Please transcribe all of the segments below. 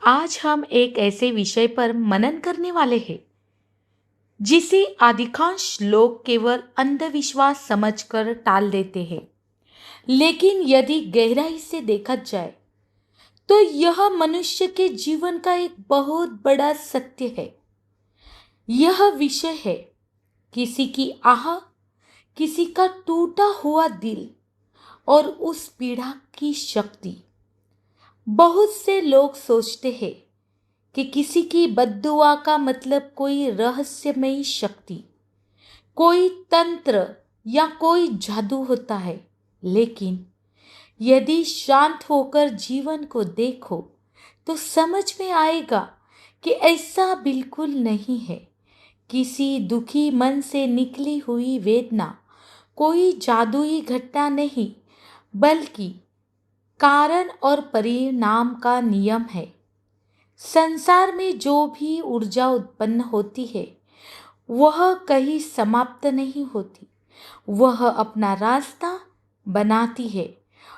आज हम एक ऐसे विषय पर मनन करने वाले हैं जिसे अधिकांश लोग केवल अंधविश्वास समझकर टाल देते हैं। लेकिन यदि गहराई से देखा जाए तो यह मनुष्य के जीवन का एक बहुत बड़ा सत्य है। यह विषय है किसी की आह, किसी का टूटा हुआ दिल और उस पीड़ा की शक्ति। बहुत से लोग सोचते हैं कि किसी की बद्दुआ का मतलब कोई रहस्यमयी शक्ति, कोई तंत्र या कोई जादू होता है। लेकिन यदि शांत होकर जीवन को देखो तो समझ में आएगा कि ऐसा बिल्कुल नहीं है। किसी दुखी मन से निकली हुई वेदना कोई जादुई घटना नहीं, बल्कि कारण और परिणाम का नियम है। संसार में जो भी ऊर्जा उत्पन्न होती है वह कहीं समाप्त नहीं होती। वह अपना रास्ता बनाती है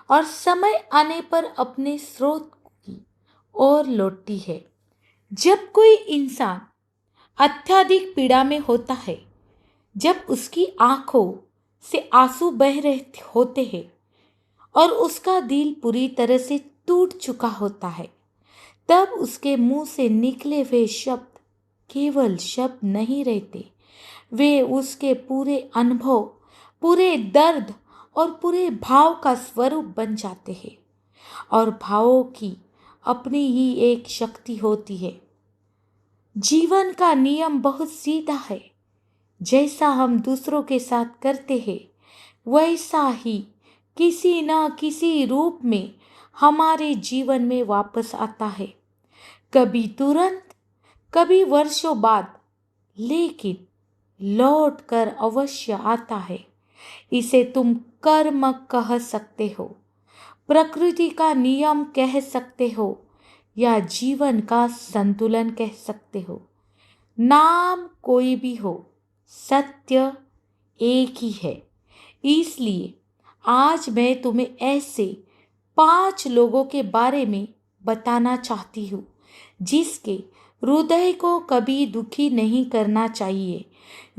और समय आने पर अपने स्रोत की ओर लौटती है। जब कोई इंसान अत्यधिक पीड़ा में होता है, जब उसकी आंखों से आंसू बह रहे होते हैं और उसका दिल पूरी तरह से टूट चुका होता है, तब उसके मुंह से निकले हुए शब्द केवल शब्द नहीं रहते। वे उसके पूरे अनुभव, पूरे दर्द और पूरे भाव का स्वरूप बन जाते हैं। और भावों की अपनी ही एक शक्ति होती है। जीवन का नियम बहुत सीधा है। जैसा हम दूसरों के साथ करते हैं वैसा ही किसी न किसी रूप में हमारे जीवन में वापस आता है। कभी तुरंत, कभी वर्षों बाद, लेकिन लौट कर अवश्य आता है। इसे तुम कर्म कह सकते हो, प्रकृति का नियम कह सकते हो, या जीवन का संतुलन कह सकते हो। नाम कोई भी हो, सत्य एक ही है। इसलिए आज मैं तुम्हें ऐसे 5 लोगों के बारे में बताना चाहती हूँ जिसके हृदय को कभी दुखी नहीं करना चाहिए।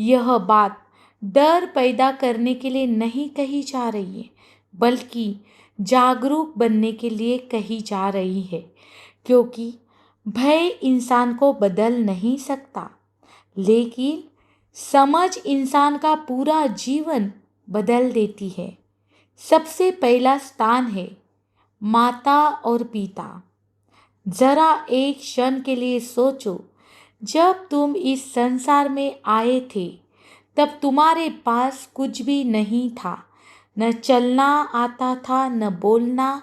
यह बात डर पैदा करने के लिए नहीं कही जा रही है, बल्कि जागरूक बनने के लिए कही जा रही है। क्योंकि भय इंसान को बदल नहीं सकता, लेकिन समझ इंसान का पूरा जीवन बदल देती है। सबसे पहला स्थान है माता और पिता। जरा एक क्षण के लिए सोचो, जब तुम इस संसार में आए थे तब तुम्हारे पास कुछ भी नहीं था। न चलना आता था, न बोलना,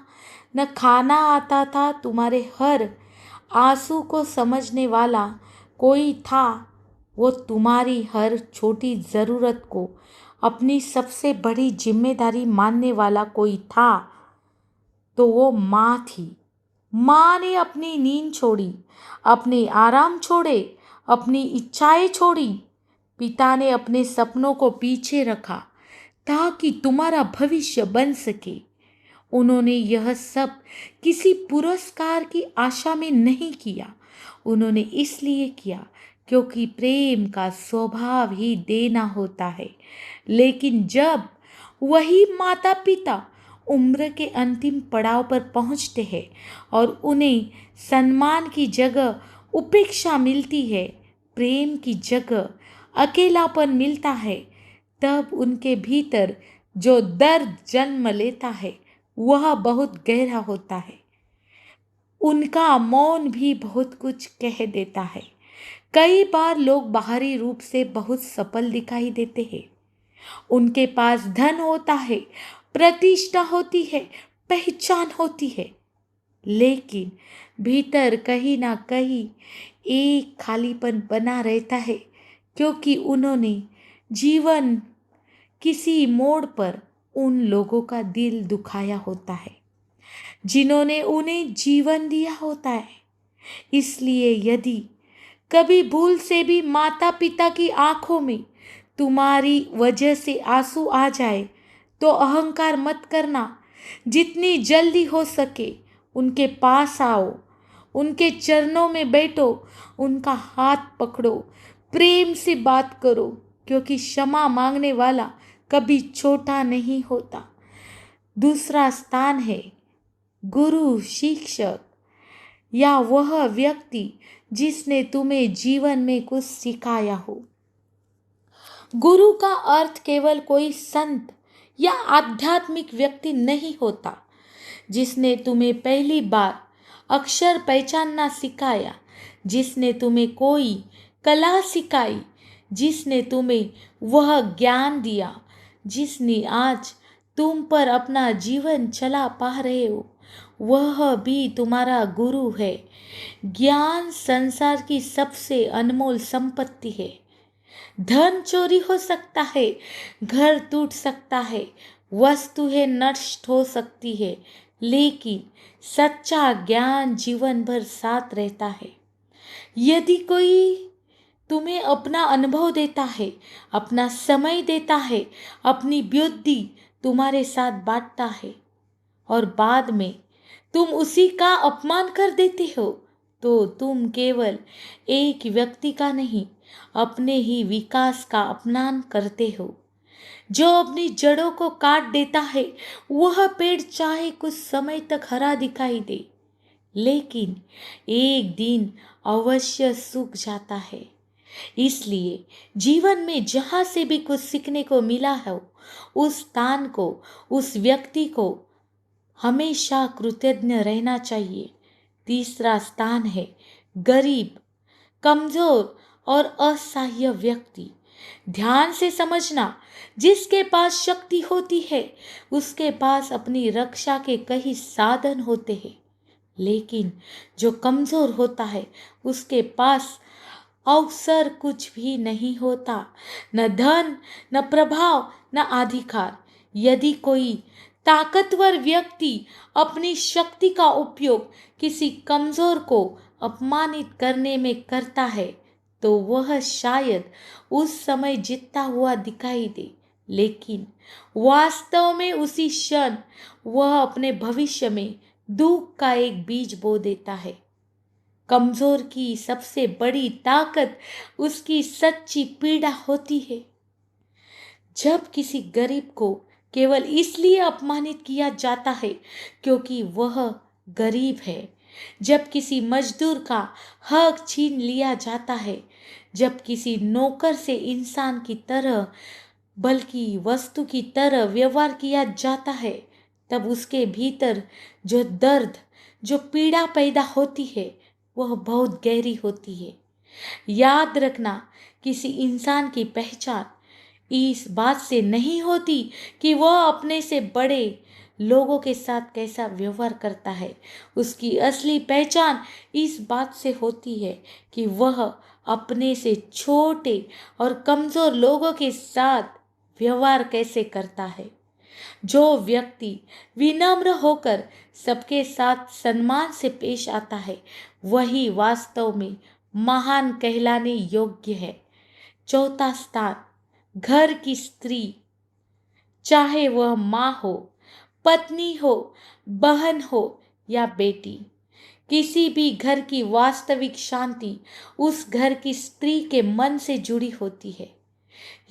न खाना आता था। तुम्हारे हर आंसू को समझने वाला कोई था। वो तुम्हारी हर छोटी ज़रूरत को अपनी सबसे बड़ी जिम्मेदारी मानने वाला कोई था, तो वो माँ थी। माँ ने अपनी नींद छोड़ी, अपने आराम छोड़े, अपनी इच्छाएं छोड़ी। पिता ने अपने सपनों को पीछे रखा ताकि तुम्हारा भविष्य बन सके। उन्होंने यह सब किसी पुरस्कार की आशा में नहीं किया। उन्होंने इसलिए किया क्योंकि प्रेम का स्वभाव ही देना होता है। लेकिन जब वही माता पिता उम्र के अंतिम पड़ाव पर पहुंचते हैं और उन्हें सम्मान की जगह उपेक्षा मिलती है, प्रेम की जगह अकेलापन मिलता है, तब उनके भीतर जो दर्द जन्म लेता है वह बहुत गहरा होता है। उनका मौन भी बहुत कुछ कह देता है। कई बार लोग बाहरी रूप से बहुत सफल दिखाई देते हैं। उनके पास धन होता है, प्रतिष्ठा होती है, पहचान होती है, लेकिन भीतर कहीं ना कहीं एक खालीपन बना रहता है, क्योंकि उन्होंने जीवन किसी मोड़ पर उन लोगों का दिल दुखाया होता है जिन्होंने उन्हें जीवन दिया होता है। इसलिए यदि कभी भूल से भी माता पिता की आंखों में तुम्हारी वजह से आंसू आ जाए तो अहंकार मत करना। जितनी जल्दी हो सके उनके पास आओ, उनके चरणों में बैठो, उनका हाथ पकड़ो, प्रेम से बात करो, क्योंकि क्षमा मांगने वाला कभी छोटा नहीं होता। दूसरा स्थान है गुरु, शिक्षक या वह व्यक्ति जिसने तुम्हें जीवन में कुछ सिखाया हो। गुरु का अर्थ केवल कोई संत या आध्यात्मिक व्यक्ति नहीं होता जिसने तुम्हें पहली बार अक्षर पहचानना सिखाया, जिसने तुम्हें कोई कला सिखाई, जिसने तुम्हें वह ज्ञान दिया जिसने आज तुम पर अपना जीवन चला पा रहे हो, वह भी तुम्हारा गुरु है। ज्ञान संसार की सबसे अनमोल संपत्ति है। धन चोरी हो सकता है, घर टूट सकता है, वस्तुएं नष्ट हो सकती है, लेकिन सच्चा ज्ञान जीवन भर साथ रहता है। यदि कोई तुम्हें अपना अनुभव देता है, अपना समय देता है, अपनी बुद्धि तुम्हारे साथ बांटता है और बाद में तुम उसी का अपमान कर देते हो, तो तुम केवल एक व्यक्ति का नहीं, अपने ही विकास का अपमान करते हो। जो अपनी जड़ों को काट देता है, वह पेड़ चाहे कुछ समय तक हरा दिखाई दे, लेकिन एक दिन अवश्य सूख जाता है। इसलिए जीवन में जहाँ से भी कुछ सीखने को मिला हो, उस स्थान को, उस व्यक्ति को हमेशा कृतज्ञ रहना चाहिए। तीसरा स्थान है गरीब, कमजोर और असहाय व्यक्ति। ध्यान से समझना, जिसके पास शक्ति होती है उसके पास अपनी रक्षा के कई साधन होते हैं, लेकिन जो कमजोर होता है उसके पास अवसर कुछ भी नहीं होता, न धन, न प्रभाव, न अधिकार। यदि कोई ताकतवर व्यक्ति अपनी शक्ति का उपयोग किसी कमजोर को अपमानित करने में करता है, तो वह शायद उस समय जीतता हुआ दिखाई दे, लेकिन वास्तव में उसी क्षण वह अपने भविष्य में दुख का एक बीज बो देता है। कमजोर की सबसे बड़ी ताकत उसकी सच्ची पीड़ा होती है। जब किसी गरीब को केवल इसलिए अपमानित किया जाता है क्योंकि वह गरीब है, जब किसी मजदूर का हक छीन लिया जाता है, जब किसी नौकर से इंसान की तरह बल्कि वस्तु की तरह व्यवहार किया जाता है, तब उसके भीतर जो दर्द, जो पीड़ा पैदा होती है, वह बहुत गहरी होती है। याद रखना, किसी इंसान की पहचान इस बात से नहीं होती कि वह अपने से बड़े लोगों के साथ कैसा व्यवहार करता है। उसकी असली पहचान इस बात से होती है कि वह अपने से छोटे और कमजोर लोगों के साथ व्यवहार कैसे करता है। जो व्यक्ति विनम्र होकर सबके साथ सम्मान से पेश आता है, वही वास्तव में महान कहलाने योग्य है। चौथा स्थान, घर की स्त्री, चाहे वह माँ हो, पत्नी हो, बहन हो या बेटी, किसी भी घर की वास्तविक शांति उस घर की स्त्री के मन से जुड़ी होती है।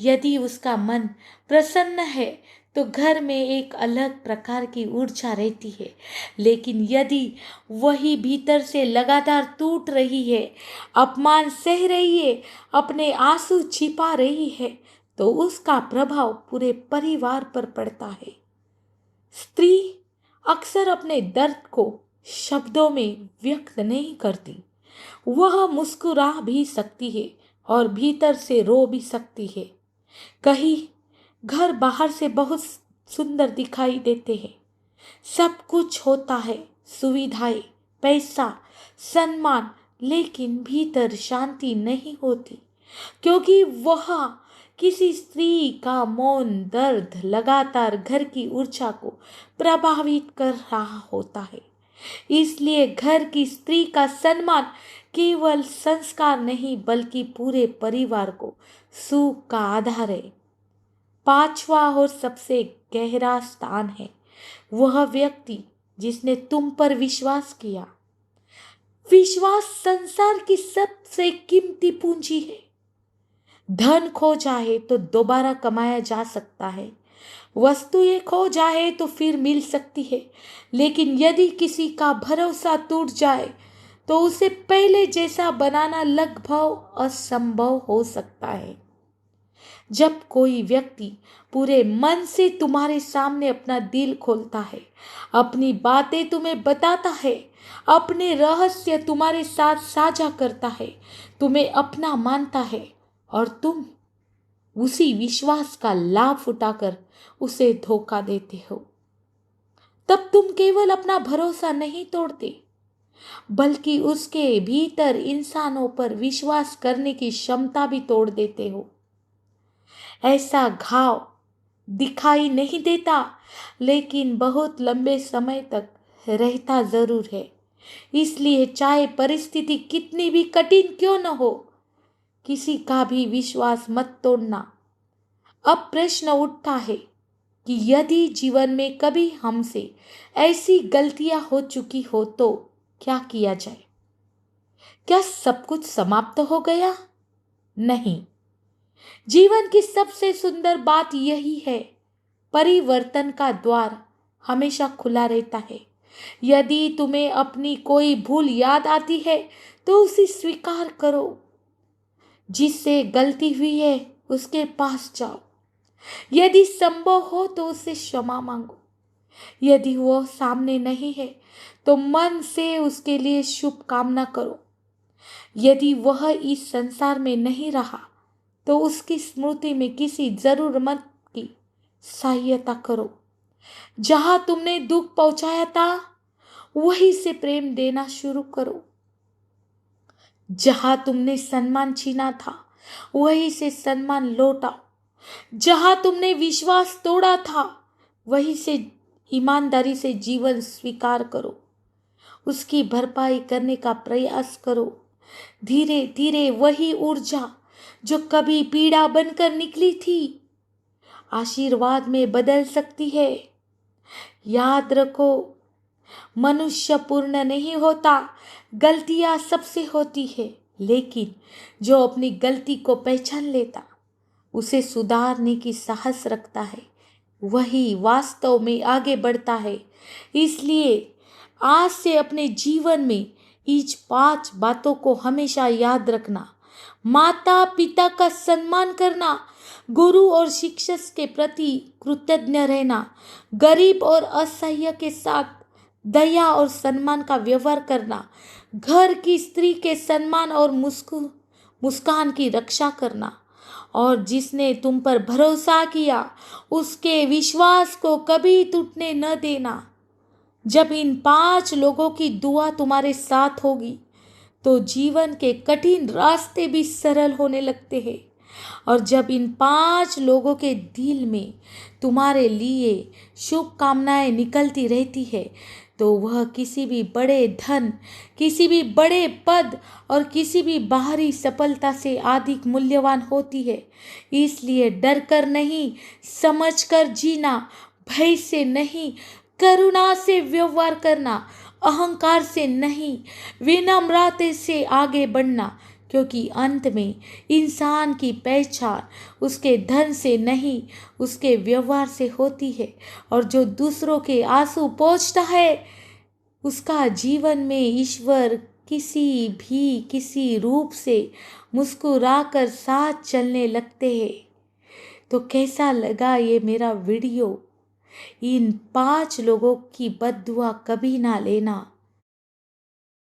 यदि उसका मन प्रसन्न है तो घर में एक अलग प्रकार की ऊर्जा रहती है, लेकिन यदि वही भीतर से लगातार टूट रही है, अपमान सह रही है, अपने आंसू छिपा रही है, तो उसका प्रभाव पूरे परिवार पर पड़ता है। स्त्री अक्सर अपने दर्द को शब्दों में व्यक्त नहीं करती। वह मुस्कुरा भी सकती है और भीतर से रो भी सकती है। कहीं घर बाहर से बहुत सुंदर दिखाई देते हैं, सब कुछ होता है, सुविधाएं, पैसा, सम्मान, लेकिन भीतर शांति नहीं होती, क्योंकि वह किसी स्त्री का मौन दर्द लगातार घर की ऊर्जा को प्रभावित कर रहा होता है। इसलिए घर की स्त्री का सम्मान केवल संस्कार नहीं बल्कि पूरे परिवार को सुख का आधार है। पांचवा और सबसे गहरा स्थान है वह व्यक्ति जिसने तुम पर विश्वास किया। विश्वास संसार की सबसे कीमती पूंजी है। धन खो जाए तो दोबारा कमाया जा सकता है, वस्तुएं खो जाए तो फिर मिल सकती है, लेकिन यदि किसी का भरोसा टूट जाए तो उसे पहले जैसा बनाना लगभग असंभव हो सकता है। जब कोई व्यक्ति पूरे मन से तुम्हारे सामने अपना दिल खोलता है, अपनी बातें तुम्हें बताता है, अपने रहस्य तुम्हारे साथ साझा करता है, तुम्हें अपना मानता है और तुम उसी विश्वास का लाभ उठाकर उसे धोखा देते हो, तब तुम केवल अपना भरोसा नहीं तोड़ते, बल्कि उसके भीतर इंसानों पर विश्वास करने की क्षमता भी तोड़ देते हो। ऐसा घाव दिखाई नहीं देता, लेकिन बहुत लंबे समय तक रहता जरूर है। इसलिए चाहे परिस्थिति कितनी भी कठिन क्यों न हो, किसी का भी विश्वास मत तोड़ना। अब प्रश्न उठता है कि यदि जीवन में कभी हमसे ऐसी गलतियां हो चुकी हो तो क्या किया जाए? क्या सब कुछ समाप्त हो गया? नहीं। जीवन की सबसे सुंदर बात यही है, परिवर्तन का द्वार हमेशा खुला रहता है। यदि तुम्हें अपनी कोई भूल याद आती है तो उसे स्वीकार करो। जिससे गलती हुई है उसके पास जाओ। यदि संभव हो तो उससे क्षमा मांगो। यदि वो सामने नहीं है तो मन से उसके लिए शुभ कामना करो। यदि वह इस संसार में नहीं रहा तो उसकी स्मृति में किसी जरूरतमंद की सहायता करो। जहां तुमने दुख पहुंचाया था वहीं से प्रेम देना शुरू करो। जहां तुमने सम्मान छीना था वहीं से सम्मान लौटाओ। जहां तुमने विश्वास तोड़ा था वहीं से ईमानदारी से जीवन स्वीकार करो। उसकी भरपाई करने का प्रयास करो। धीरे धीरे वही ऊर्जा जो कभी पीड़ा बनकर निकली थी आशीर्वाद में बदल सकती है। याद रखो, मनुष्य पूर्ण नहीं होता, गलतियां सबसे होती है, लेकिन जो अपनी गलती को पहचान लेता, उसे सुधारने की साहस रखता है, वही वास्तव में आगे बढ़ता है। इसलिए आज से अपने जीवन में इस 5 बातों को हमेशा याद रखना। माता पिता का सम्मान करना, गुरु और शिक्षक के प्रति कृतज्ञ रहना, गरीब और असहाय के साथ दया और सम्मान का व्यवहार करना, घर की स्त्री के सम्मान और मुस्कान की रक्षा करना, और जिसने तुम पर भरोसा किया उसके विश्वास को कभी टूटने न देना। जब इन 5 लोगों की दुआ तुम्हारे साथ होगी तो जीवन के कठिन रास्ते भी सरल होने लगते हैं। और जब इन 5 लोगों के दिल में तुम्हारे लिए शुभकामनाएं निकलती रहती है तो वह किसी भी बड़े धन, किसी भी बड़े पद और किसी भी बाहरी सफलता से अधिक मूल्यवान होती है। इसलिए डर कर नहीं, समझ कर जीना, भय से नहीं, करुणा से व्यवहार करना, अहंकार से नहीं, विनम्रता से आगे बढ़ना, क्योंकि अंत में इंसान की पहचान उसके धन से नहीं, उसके व्यवहार से होती है। और जो दूसरों के आंसू पोंछता है उसका जीवन में ईश्वर किसी रूप से मुस्कुराकर साथ चलने लगते हैं। तो कैसा लगा ये मेरा वीडियो? इन 5 लोगों की बद्दुआ कभी ना लेना।